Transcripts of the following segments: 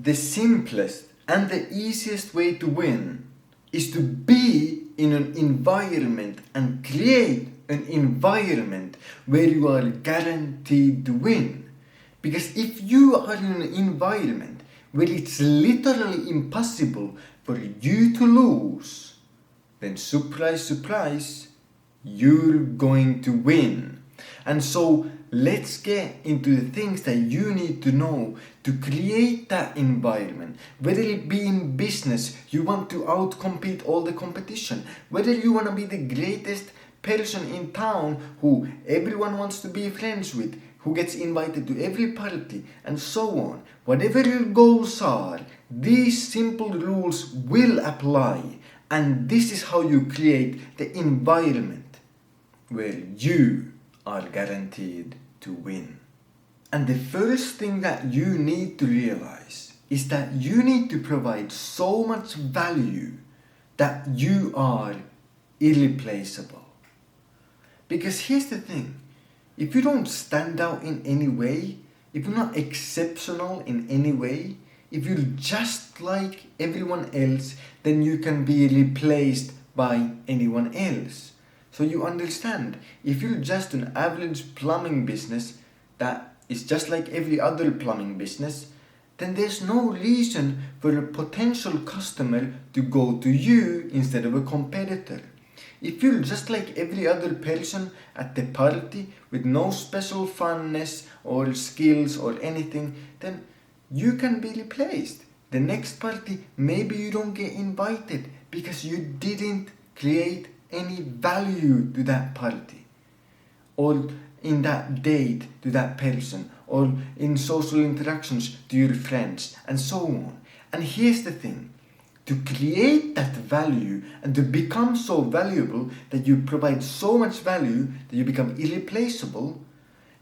the simplest and the easiest way to win is to be in an environment and create an environment where you are guaranteed to win. Because if you are in an environment where it's literally impossible for you to lose, then surprise, surprise, you're going to win. And so let's get into the things that you need to know to create that environment. Whether it be in business, you want to outcompete all the competition. Whether you want to be the greatest person in town who everyone wants to be friends with, who gets invited to every party, and so on. Whatever your goals are, these simple rules will apply. And this is how you create the environment where you are guaranteed to win. And the first thing that you need to realize is that you need to provide so much value that you are irreplaceable. Because here's the thing, if you don't stand out in any way, if you're not exceptional in any way, if you're just like everyone else, then you can be replaced by anyone else. So you understand, if you're just an average plumbing business that is just like every other plumbing business, then there's no reason for a potential customer to go to you instead of a competitor. If you're just like every other person at the party with no special funness or skills or anything, then you can be replaced. The next party, maybe you don't get invited because you didn't create any value to that party, or in that date to that person, or in social interactions to your friends, and so on. And here's the thing, to create that value and to become so valuable that you provide so much value that you become irreplaceable,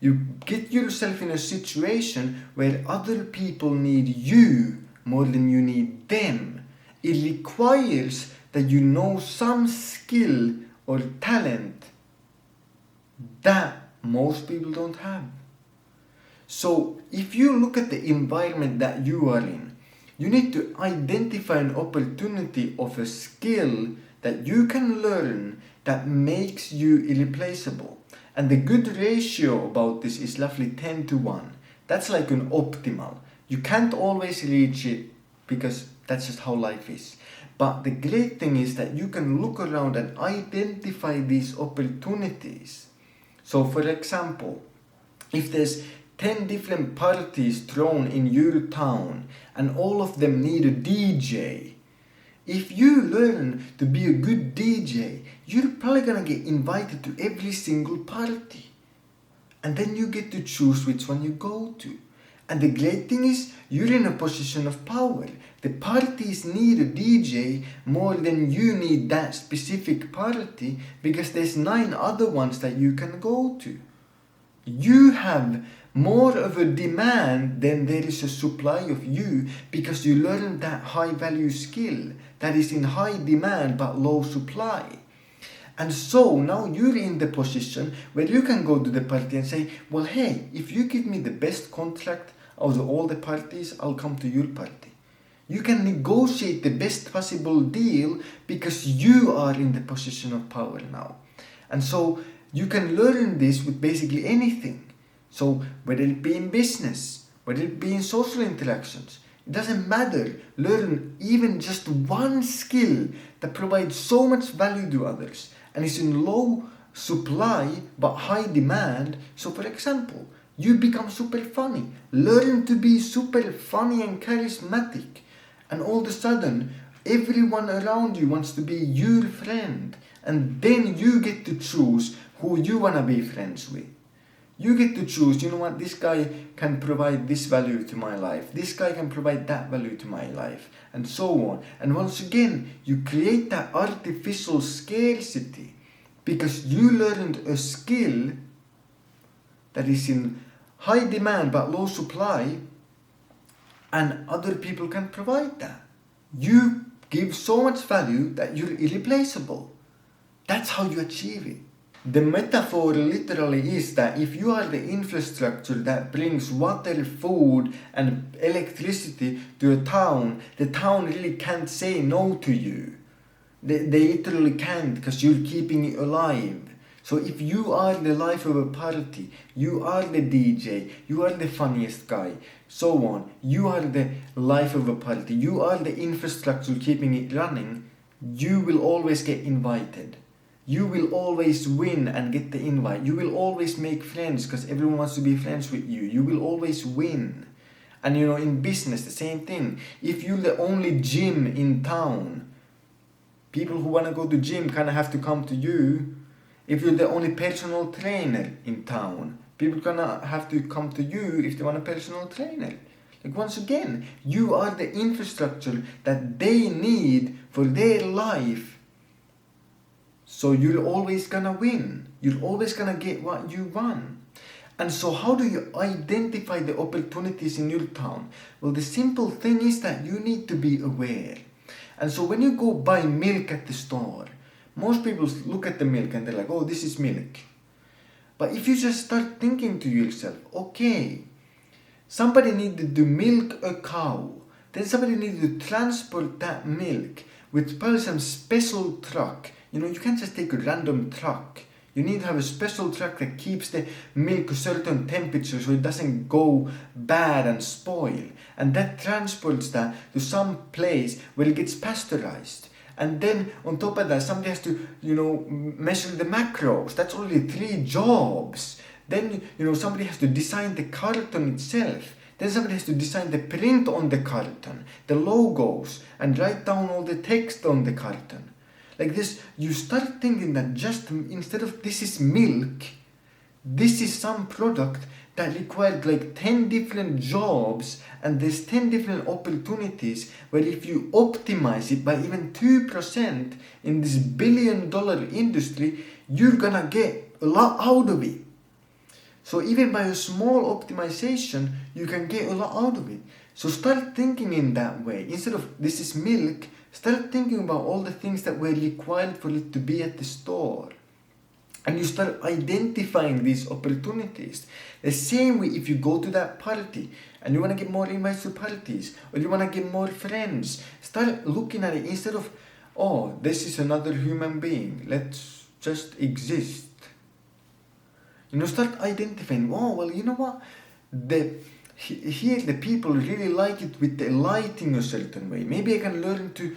you get yourself in a situation where other people need you more than you need them. It requires that you know some skill or talent that most people don't have. So if you look at the environment that you are in, you need to identify an opportunity of a skill that you can learn that makes you irreplaceable. And the good ratio about this is roughly 10-1. That's like an optimal. You can't always reach it because that's just how life is. But the great thing is that you can look around and identify these opportunities. So for example, if there's 10 different parties thrown in your town and all of them need a DJ, if you learn to be a good DJ, you're probably gonna get invited to every single party. And then you get to choose which one you go to. And the great thing is, you're in a position of power. The parties need a DJ more than you need that specific party because there's 9 other ones that you can go to. You have more of a demand than there is a supply of you because you learned that high value skill that is in high demand but low supply. And so now you're in the position where you can go to the party and say, well, hey, if you give me the best contract out of all the parties, I'll come to your party. You can negotiate the best possible deal because you are in the position of power now. And so you can learn this with basically anything. So whether it be in business, whether it be in social interactions, it doesn't matter. Learn even just one skill that provides so much value to others and is in low supply but high demand. So for example, you become super funny. Learn to be super funny and charismatic. And all of a sudden, everyone around you wants to be your friend. And then you get to choose who you want to be friends with. You get to choose, you know what, this guy can provide this value to my life. This guy can provide that value to my life. And so on. And once again, you create that artificial scarcity because you learned a skill that is in high demand but low supply, and other people can provide that. You give so much value that you're irreplaceable. That's how you achieve it. The metaphor literally is that if you are the infrastructure that brings water, food and electricity to a town, the town really can't say no to you. They literally can't, because you're keeping it alive. So if you are the life of a party, you are the DJ, you are the funniest guy, so on, you are the life of a party, you are the infrastructure keeping it running, you will always get invited. You will always win and get the invite. You will always make friends because everyone wants to be friends with you. You will always win. And in business, the same thing. If you're the only gym in town, people who want to go to gym kind of have to come to you. If you're the only personal trainer in town, people gonna have to come to you if they want a personal trainer. Like, once again, you are the infrastructure that they need for their life. So you're always gonna win. You're always gonna get what you want. And so how do you identify the opportunities in your town? Well, the simple thing is that you need to be aware. And so when you go buy milk at the store, most people look at the milk and they're like, oh, this is milk. But if you just start thinking to yourself, okay, somebody needed to milk a cow, then somebody needed to transport that milk with probably some special truck. You can't just take a random truck. You need to have a special truck that keeps the milk a certain temperature so it doesn't go bad and spoil. And that transports that to some place where it gets pasteurized. And then on top of that, somebody has to, measure the macros. That's only 3 jobs. Then, somebody has to design the carton itself. Then somebody has to design the print on the carton, the logos, and write down all the text on the carton. Like this, you start thinking that just instead of this is milk, this is some product that required like 10 different jobs, and there's 10 different opportunities where if you optimize it by even 2% in this billion-dollar industry, you're gonna get a lot out of it. So even by a small optimization, you can get a lot out of it. So start thinking in that way. Instead of this is milk, start thinking about all the things that were required for it to be at the store. And you start identifying these opportunities. The same way if you go to that party and you want to get more invites to parties, or you want to get more friends, start looking at it instead of, oh, this is another human being, let's just exist. Start identifying, oh, well, you know what, here the people really like it with the lighting a certain way. Maybe I can learn to,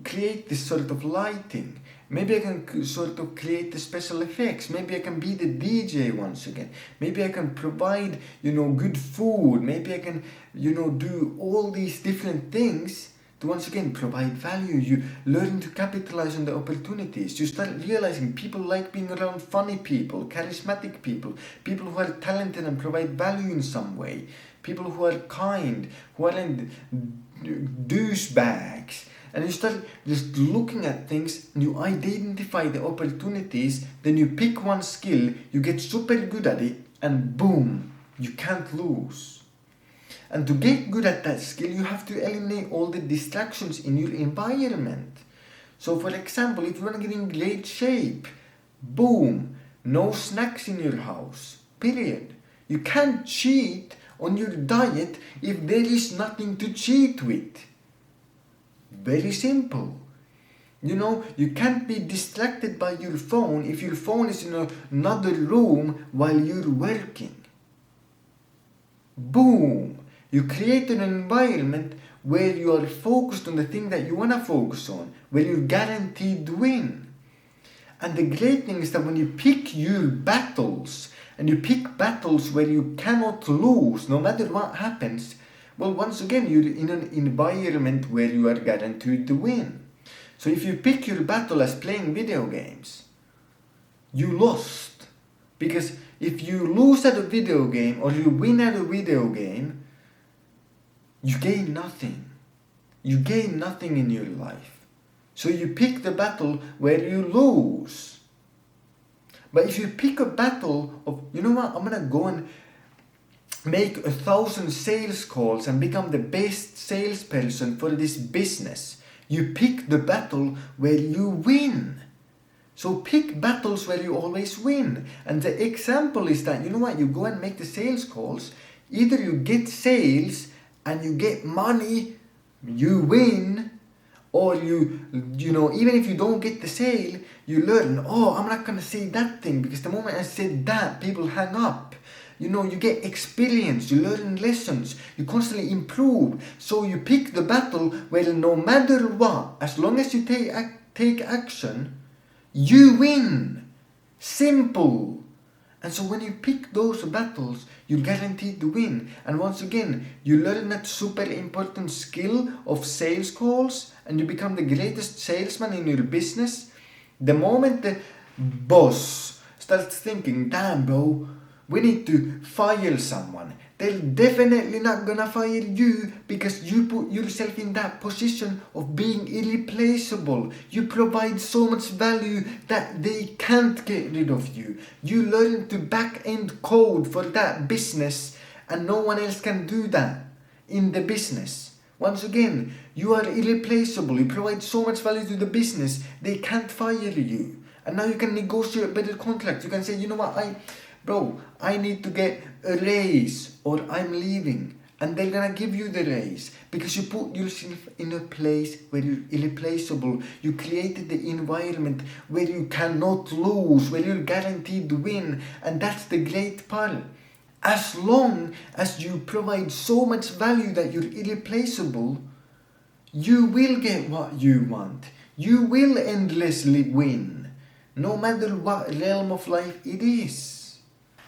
create this sort of lighting. Maybe I can sort of create the special effects. Maybe I can be the DJ once again. Maybe I can provide, good food. Maybe I can, do all these different things to once again provide value. You learn to capitalize on the opportunities. You start realizing people like being around funny people, charismatic people, people who are talented and provide value in some way, people who are kind, who aren't douchebags. And you start just looking at things, and you identify the opportunities, then you pick one skill, you get super good at it, and boom, you can't lose. And to get good at that skill, you have to eliminate all the distractions in your environment. So for example, if you want to get in great shape, boom, no snacks in your house, period. You can't cheat on your diet if there is nothing to cheat with. Very simple. You can't be distracted by your phone if your phone is in another room while you're working. Boom! You create an environment where you are focused on the thing that you want to focus on, where you're guaranteed to win. And the great thing is that when you pick your battles, and you pick battles where you cannot lose, no matter what happens, well, once again, you're in an environment where you are guaranteed to win. So if you pick your battle as playing video games, you lost. Because if you lose at a video game or you win at a video game, you gain nothing. You gain nothing in your life. So you pick the battle where you lose. But if you pick a battle of, I'm going to go and make 1,000 sales calls and become the best salesperson for this business. You pick the battle where you win. So pick battles where you always win. And the example is that, you know what, you go and make the sales calls. Either you get sales and you get money, you win, or you know, even if you don't get the sale, you learn, oh, I'm not going to say that thing because the moment I said that, people hang up. You know, you get experience, you learn lessons, you constantly improve. So you pick the battle where no matter what, as long as you take action, you win. Simple. And so when you pick those battles, you're guaranteed to win. And once again, you learn that super important skill of sales calls and you become the greatest salesman in your business. The moment the boss starts thinking, damn bro, we need to fire someone, they're definitely not gonna fire you because you put yourself in that position of being irreplaceable. You provide so much value that they can't get rid of you. You learn to back-end code for that business and no one else can do that in the business. Once again, you are irreplaceable. You provide so much value to the business, they can't fire you. And now you can negotiate better contracts. You can say, you know what, I need to get a raise or I'm leaving, and they're gonna give you the raise because you put yourself in a place where you're irreplaceable. You created the environment where you cannot lose, where you're guaranteed to win, and that's the great part. As long as you provide so much value that you're irreplaceable, you will get what you want. You will endlessly win, no matter what realm of life it is.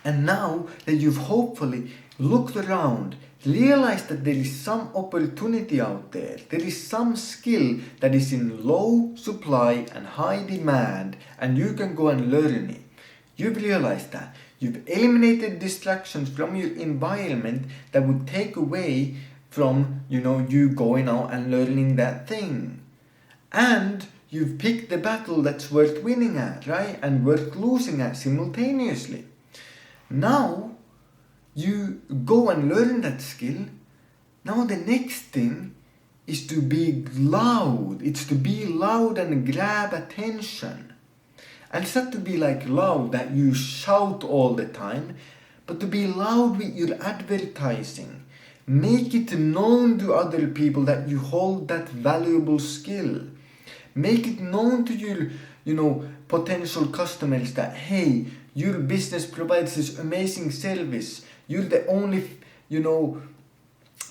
And now that you've hopefully looked around, realized that there is some opportunity out there, there is some skill that is in low supply and high demand, and you can go and learn it. You've realized that. You've eliminated distractions from your environment that would take away from, you going out and learning that thing. And you've picked the battle that's worth winning at, right? And worth losing at simultaneously. Now, you go and learn that skill. Now the next thing is to be loud. It's to be loud and grab attention. And it's not to be like loud that you shout all the time, but to be loud with your advertising. Make it known to other people that you hold that valuable skill. Make it known to your, potential customers that, hey, your business provides this amazing service. You're the only,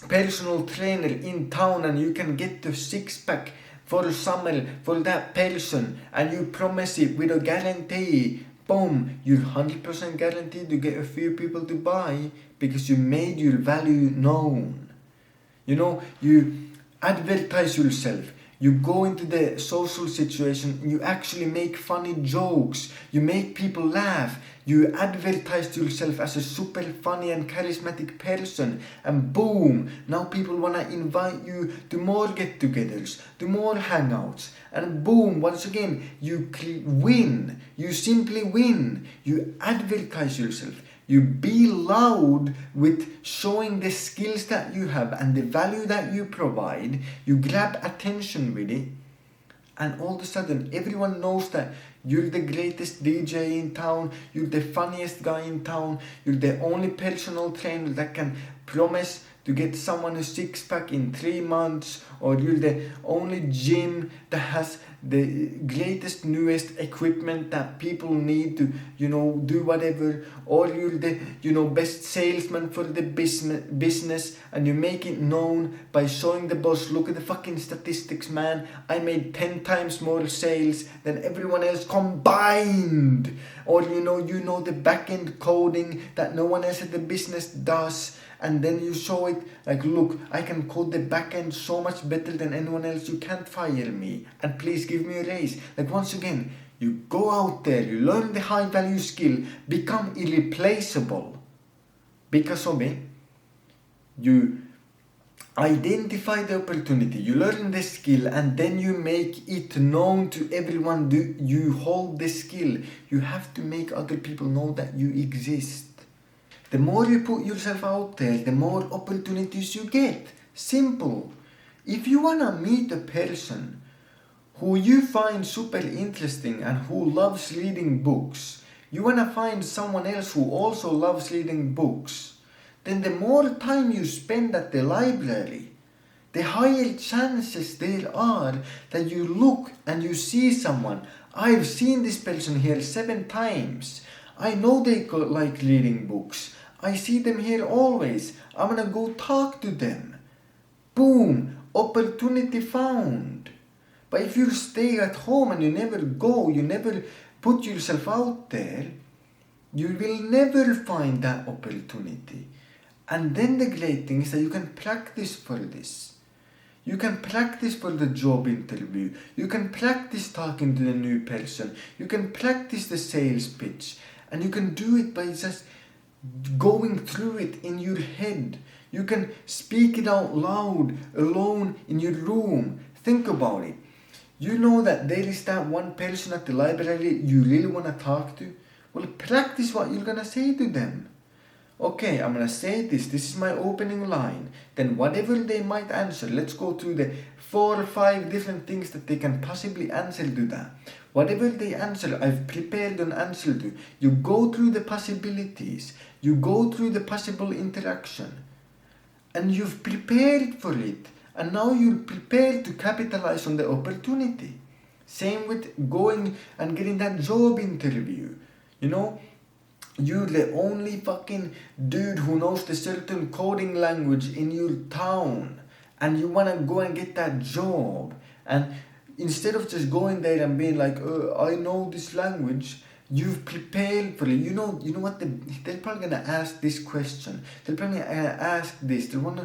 personal trainer in town, and you can get the six-pack for summer for that person, and you promise it with a guarantee. Boom, you're 100% guaranteed to get a few people to buy because you made your value known. You advertise yourself. You go into the social situation and you actually make funny jokes. You make people laugh. You advertise yourself as a super funny and charismatic person. And boom, now people want to invite you to more get-togethers, to more hangouts. And boom, once again, you win. You simply win. You advertise yourself. You be loud with showing the skills that you have and the value that you provide. You grab attention with it. And all of a sudden, everyone knows that you're the greatest DJ in town. You're the funniest guy in town. You're the only personal trainer that can promise to get someone a six-pack in 3 months. Or you're the only gym that has the greatest, newest equipment that people need to, do whatever. Or you're the, best salesman for the business, and you make it known by showing the boss, look at the fucking statistics, man. I made 10 times more sales than everyone else combined. Or, the back-end coding that no one else at the business does. And then you show it like, look, I can code the backend so much better than anyone else. You can't fire me. And please give me a raise. Like, once again, you go out there, you learn the high value skill, become irreplaceable. Because of it, you identify the opportunity, you learn the skill, and then you make it known to everyone. You hold the skill. You have to make other people know that you exist. The more you put yourself out there, the more opportunities you get. Simple. If you want to meet a person who you find super interesting and who loves reading books, you wanna find someone else who also loves reading books, then the more time you spend at the library, the higher chances there are that you look and you see someone. I've seen this person here 7 times. I know they like reading books. I see them here always. I'm gonna go talk to them. Boom! Opportunity found. But if you stay at home and you never go, you never put yourself out there, you will never find that opportunity. And then the great thing is that you can practice for this. You can practice for the job interview. You can practice talking to the new person. You can practice the sales pitch. And you can do it by just going through it in your head. You can speak it out loud, alone in your room. Think about it. You know that there is that one person at the library you really want to talk to? Well, practice what you're going to say to them. Okay, I'm going to say this is my opening line. Then whatever they might answer, let's go through the 4 or 5 different things that they can possibly answer to that. Whatever they answer, I've prepared an answer to. You go through the possibilities. You go through the possible interaction. And you've prepared for it. And now you're prepared to capitalize on the opportunity. Same with going and getting that job interview. You know, you're the only fucking dude who knows the certain coding language in your town. And you want to go and get that job. And instead of just going there and being like, I know this language, you've prepared for it. You know what? They're probably going to ask this question. They're probably going to ask this. They want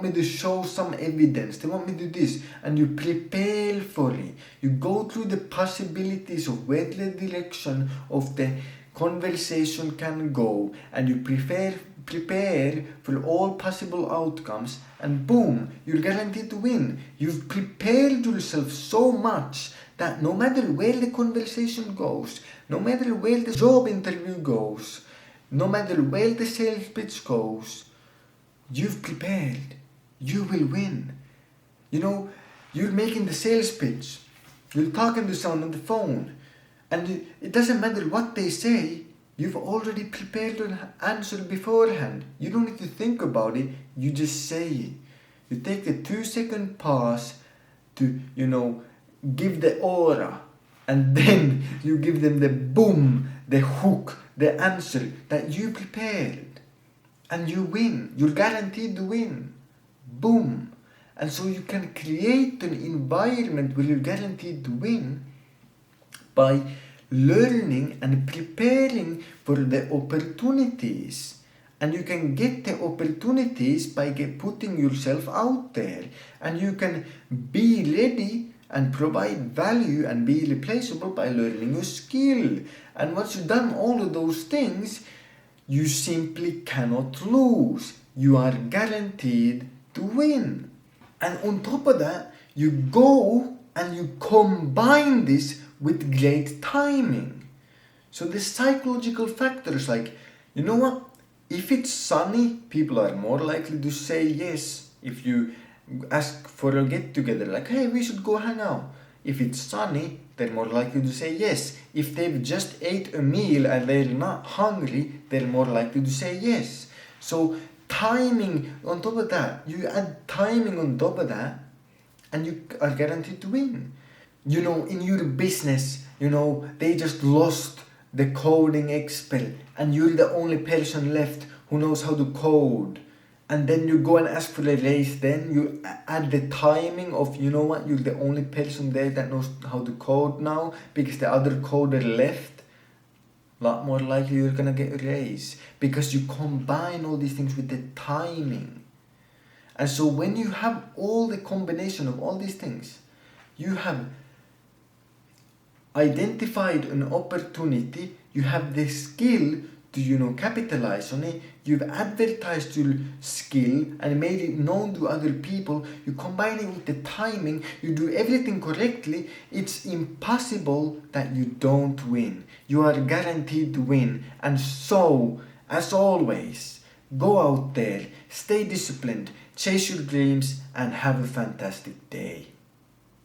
me to show some evidence. They want me to do this. And you prepare for it. You go through the possibilities of where the direction of the conversation can go. And you prepare for all possible outcomes. And boom, you're guaranteed to win. You've prepared yourself so much that no matter where the conversation goes, no matter where the job interview goes, no matter where the sales pitch goes, you've prepared. You will win. You know, you're making the sales pitch. You're talking to someone on the phone. And it doesn't matter what they say. You've already prepared an answer beforehand. You don't need to think about it. You just say it. You take the 2-second pause to, give the aura. And then you give them the boom, the hook, the answer that you prepared. And you win. You're guaranteed to win. Boom. And so you can create an environment where you're guaranteed to win by learning and preparing for the opportunities. And you can get the opportunities by putting yourself out there. And you can be ready and provide value and be replaceable by learning a skill. And once you've done all of those things, you simply cannot lose. You are guaranteed to win. And on top of that, you go and you combine this with great timing. So the psychological factors like, you know what? If it's sunny, people are more likely to say yes. If you ask for a get-together, like, hey, we should go hang out. If it's sunny, they're more likely to say yes. If they've just ate a meal and they're not hungry, they're more likely to say yes. So timing on top of that, you add timing on top of that, and you are guaranteed to win. In your business, they just lost the coding expert, and you're the only person left who knows how to code. And then you go and ask for a raise, then you add the timing of, you're the only person there that knows how to code now because the other coder left. A lot more likely you're gonna get a raise because you combine all these things with the timing. And so when you have all the combination of all these things, you have identified an opportunity, you have the skill to capitalize on it, you've advertised your skill and made it known to other people, you combine it with the timing, you do everything correctly, it's impossible that you don't win. You are guaranteed to win. And so, as always, go out there, stay disciplined, chase your dreams, and have a fantastic day.